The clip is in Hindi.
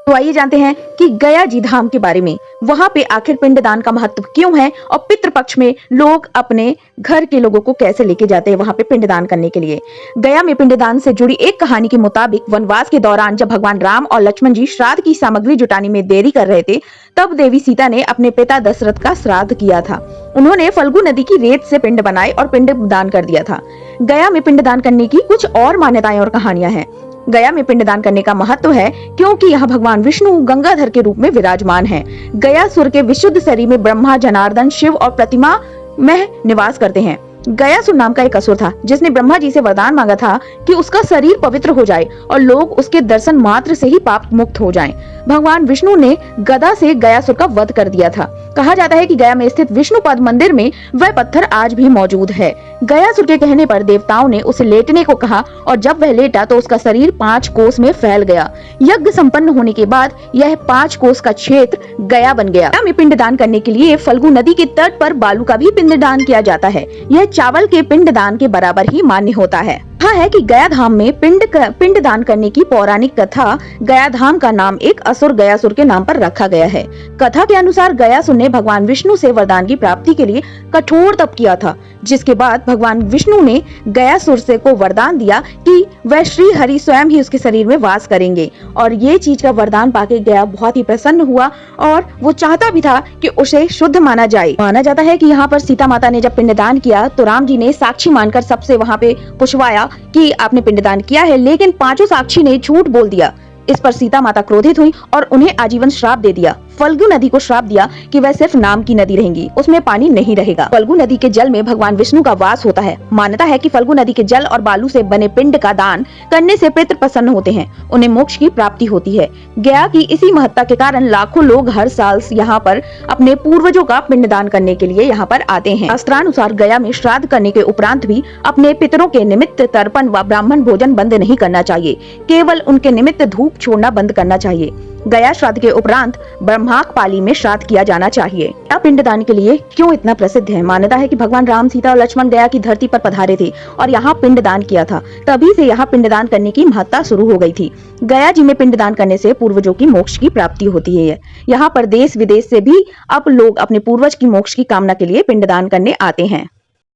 तो आइए जानते हैं कि गया जी धाम के बारे में। वहां पे आखिर पिंडदान का महत्व क्यों है और पितृपक्ष में लोग अपने घर के लोगों को कैसे लेके जाते हैं वहां पे पिंडदान करने के लिए। गया में पिंडदान से जुड़ी एक कहानी के मुताबिक वनवास के दौरान जब भगवान राम और लक्ष्मण जी श्राद्ध की सामग्री जुटाने में देरी कर रहे थे, तब देवी सीता ने अपने पिता दशरथ का श्राद्ध किया था। उन्होंने फल्गु नदी की रेत से पिंड बनाए और पिंड दान कर दिया था। गया में पिंडदान करने की कुछ और मान्यताएं और कहानियां हैं। गया में पिंडदान करने का महत्व है क्योंकि यहाँ भगवान विष्णु गंगाधर के रूप में विराजमान हैं। गयासुर के विशुद्ध शरीर में ब्रह्मा, जनार्दन, शिव और प्रतिमा में निवास करते हैं। गयासुर नाम का एक असुर था जिसने ब्रह्मा जी से वरदान मांगा था कि उसका शरीर पवित्र हो जाए और लोग उसके दर्शन मात्र से ही पाप मुक्त हो जाएं। भगवान विष्णु ने गदा से गयासुर का वध कर दिया था। कहा जाता है कि गया में स्थित विष्णुपद मंदिर में वह पत्थर आज भी मौजूद है। गयासुर के कहने पर देवताओं ने उसे लेटने को कहा और जब वह लेटा तो उसका शरीर 5 कोस में फैल गया। यज्ञ संपन्न होने के बाद यह 5 कोस का क्षेत्र गया बन गया। गया में पिंडदान करने के लिए फल्गु नदी के तट पर बालू का भी पिंडदान किया जाता है। यह चावल के पिंडदान के बराबर ही मान्य होता है। कहा है कि गया धाम में पिंडदान करने की पौराणिक कथा गया धाम का नाम एक असुर गयासुर के नाम पर रखा गया है। कथा के अनुसार गयासुर ने भगवान विष्णु से वरदान की प्राप्ति के लिए कठोर तप किया था, जिसके बाद भगवान विष्णु ने गयासुर से को वरदान दिया कि वह श्री हरि स्वयं ही उसके शरीर में वास करेंगे। और ये चीज का वरदान पाके गया बहुत ही प्रसन्न हुआ और वो चाहता भी था कि उसे शुद्ध माना जाए। माना जाता है कि यहाँ पर सीता माता ने जब पिंडदान किया तो राम जी ने साक्षी मानकर सबसे वहाँ पे पूछवाया कि आपने पिंडदान किया है, लेकिन 5 साक्षी ने झूठ बोल दिया। इस पर सीता माता क्रोधित हुई और उन्हें आजीवन श्राप दे दिया। फल्गु नदी को श्राप दिया कि वह सिर्फ नाम की नदी रहेंगी, उसमें पानी नहीं रहेगा। फल्गु नदी के जल में भगवान विष्णु का वास होता है। मान्यता है कि फल्गु नदी के जल और बालू से बने पिंड का दान करने से पितृ प्रसन्न होते हैं, उन्हें मोक्ष की प्राप्ति होती है। गया की इसी महत्ता के कारण लाखों लोग हर साल यहाँ पर अपने पूर्वजों का पिंडदान करने के लिए यहाँ पर आते हैं। शास्त्रानुसार गया में श्राद्ध करने के उपरांत भी अपने पितरों के निमित्त तर्पण व ब्राह्मण भोजन बंद नहीं करना चाहिए, केवल उनके निमित्त धूप छोड़ना बंद करना चाहिए। गया श्राद्ध के उपरांत ब्रह्माक पाली में श्राद्ध किया जाना चाहिए। गया पिंडदान के लिए क्यों इतना प्रसिद्ध है? मान्यता है कि भगवान राम, सीता और लक्ष्मण गया की धरती पर पधारे थे और यहाँ पिंडदान किया था, तभी से यहाँ पिंडदान करने की महत्ता शुरू हो गई थी। गया जी में पिंडदान करने से पूर्वजों की मोक्ष की प्राप्ति होती है। यहाँ पर देश विदेश से भी अब लोग अपने पूर्वज की मोक्ष की कामना के लिए पिंडदान करने आते हैं।